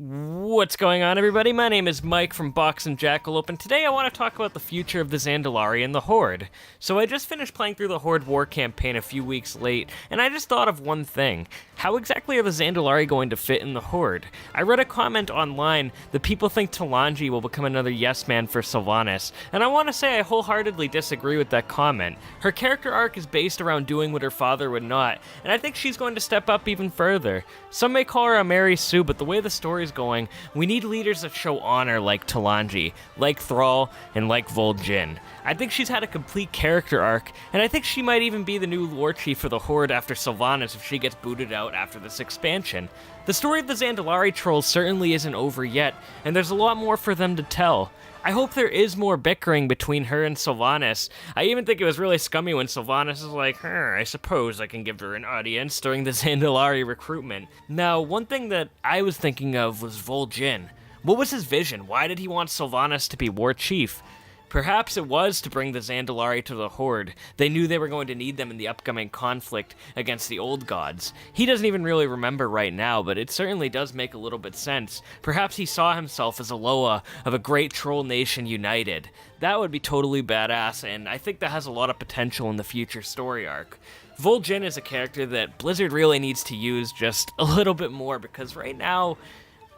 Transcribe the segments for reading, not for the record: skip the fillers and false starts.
What's going on, everybody? My name is Mike from Box and Jackalope, and today I want to talk about the future of the Zandalari and the Horde. So I just finished playing through the Horde War campaign a few weeks late, and I just thought of one thing. How exactly are the Zandalari going to fit in the Horde? I read a comment online that people think Talanji will become another yes-man for Sylvanas, and I want to say I wholeheartedly disagree with that comment. Her character arc is based around doing what her father would not, and I think she's going to step up even further. Some may call her a Mary Sue, but the way the story's going, we need leaders that show honor like Talanji, like Thrall, and like Vol'jin. I think she's had a complete character arc, and I think she might even be the new lore chief for the Horde after Sylvanas if she gets booted out after this expansion. The story of the Zandalari Trolls certainly isn't over yet, and there's a lot more for them to tell. I hope there is more bickering between her and Sylvanas. I even think it was really scummy when Sylvanas is like, I suppose I can give her an audience during the Zandalari recruitment. Now, one thing that I was thinking of was Vol'jin. What was his vision? Why did he want Sylvanas to be war chief? Perhaps it was to bring the Zandalari to the Horde. They knew they were going to need them in the upcoming conflict against the old gods. He doesn't even really remember right now, but it certainly does make a little bit sense. Perhaps he saw himself as a Loa of a great troll nation united. That would be totally badass, and I think that has a lot of potential in the future story arc. Vol'jin is a character that Blizzard really needs to use just a little bit more, because right now,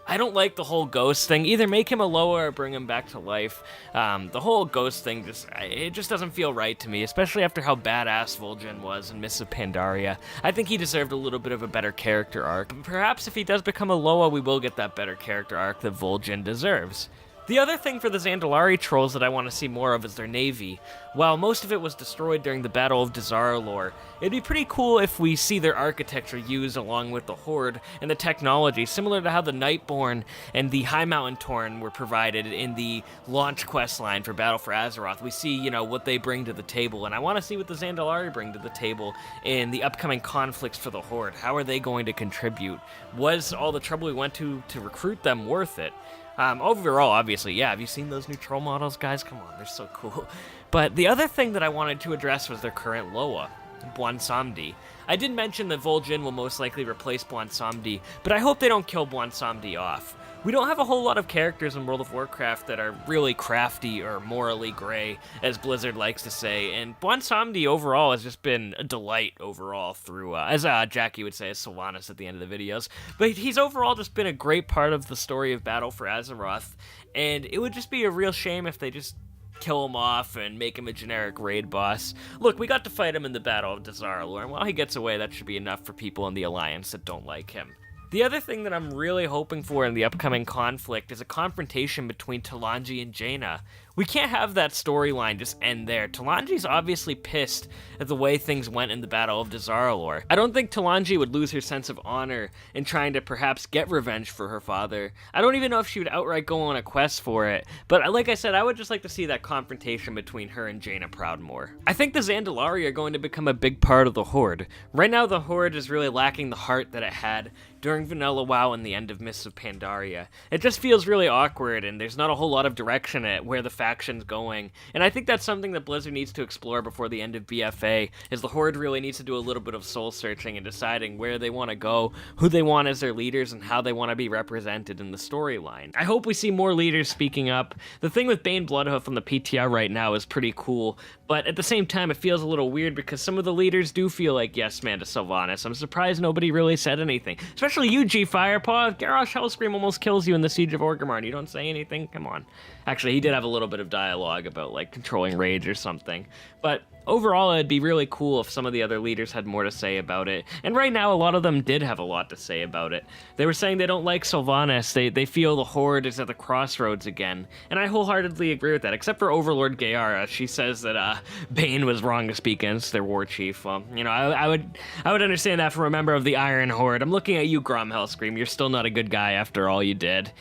I don't like the whole ghost thing. Either make him a Loa or bring him back to life. The whole ghost thing it just doesn't feel right to me, especially after how badass Vol'jin was in Mists of Pandaria. I think he deserved a little bit of a better character arc. Perhaps if he does become a Loa, we will get that better character arc that Vol'jin deserves. The other thing for the Zandalari Trolls that I want to see more of is their navy. While most of it was destroyed during the Battle of Dazar'alor, it'd be pretty cool if we see their architecture used along with the Horde and the technology, similar to how the Nightborn and the High Mountain Torn were provided in the launch quest line for Battle for Azeroth. We see, what they bring to the table, and I want to see what the Zandalari bring to the table in the upcoming conflicts for the Horde. How are they going to contribute? Was all the trouble we went to recruit them worth it? Overall, obviously, yeah, have you seen those new troll models, guys? Come on, they're so cool. But the other thing that I wanted to address was their current Loa, Bwonsamdi. I did mention that Vol'jin will most likely replace Bwonsamdi, but I hope they don't kill Bwonsamdi off. We don't have a whole lot of characters in World of Warcraft that are really crafty or morally gray, as Blizzard likes to say, and Bwonsamdi overall has just been a delight overall through, as Jackie would say, as Sylvanas at the end of the videos, but he's overall just been a great part of the story of Battle for Azeroth, and it would just be a real shame if they just kill him off and make him a generic raid boss. Look, we got to fight him in the Battle of Dazar'alor, and while he gets away, that should be enough for people in the Alliance that don't like him. The other thing that I'm really hoping for in the upcoming conflict is a confrontation between Talanji and Jaina. We can't have that storyline just end there. Talanji's obviously pissed at the way things went in the Battle of Dazar'alor. I don't think Talanji would lose her sense of honor in trying to perhaps get revenge for her father. I don't even know if she would outright go on a quest for it, but like I said, I would just like to see that confrontation between her and Jaina Proudmoore. I think the Zandalari are going to become a big part of the Horde. Right now, the Horde is really lacking the heart that it had during Vanilla WoW and the end of Mists of Pandaria. It just feels really awkward, and there's not a whole lot of direction at where the faction's going, and I think that's something that Blizzard needs to explore before the end of BFA, is the Horde really needs to do a little bit of soul-searching and deciding where they want to go, who they want as their leaders, and how they want to be represented in the storyline. I hope we see more leaders speaking up. The thing with Bane Bloodhoof on the PTR right now is pretty cool, but at the same time, it feels a little weird because some of the leaders do feel like yes man to Sylvanas. I'm surprised nobody really said anything. Especially you, G Firepaw. Garrosh Hellscream almost kills you in the Siege of Orgrimmar and you don't say anything? Come on. Actually, he did have a little bit of dialogue about, like, controlling rage or something. But overall, it'd be really cool if some of the other leaders had more to say about it. And right now, a lot of them did have a lot to say about it. They were saying they don't like Sylvanas. They feel the Horde is at the crossroads again. And I wholeheartedly agree with that, except for Overlord Gayara. She says that Bane was wrong to speak against their war chief. Well, I would understand that from a member of the Iron Horde. I'm looking at you, Grom Hellscream. You're still not a good guy after all you did.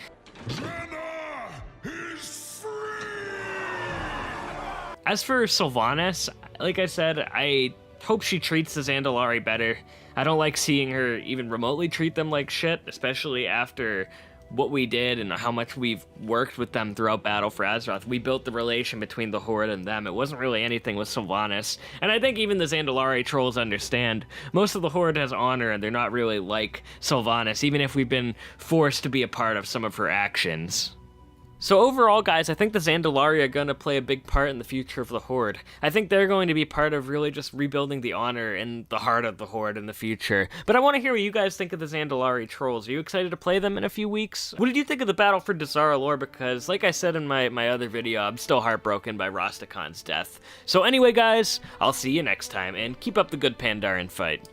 As for Sylvanas, like I said, I hope she treats the Zandalari better. I don't like seeing her even remotely treat them like shit, especially after what we did and how much we've worked with them throughout Battle for Azeroth. We built the relation between the Horde and them. It wasn't really anything with Sylvanas. And I think even the Zandalari Trolls understand. Most of the Horde has honor, and they're not really like Sylvanas, even if we've been forced to be a part of some of her actions. So overall, guys, I think the Zandalari are going to play a big part in the future of the Horde. I think they're going to be part of really just rebuilding the honor in the heart of the Horde in the future. But I want to hear what you guys think of the Zandalari Trolls. Are you excited to play them in a few weeks? What did you think of the battle for Dazar'alor? Because, like I said in my other video, I'm still heartbroken by Rastakhan's death. So anyway, guys, I'll see you next time, and keep up the good Pandaren fight.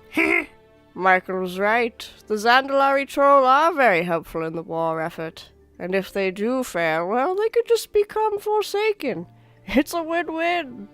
Michael was right. The Zandalari Troll are very helpful in the war effort. And if they do fail, well, they could just become Forsaken. It's a win-win.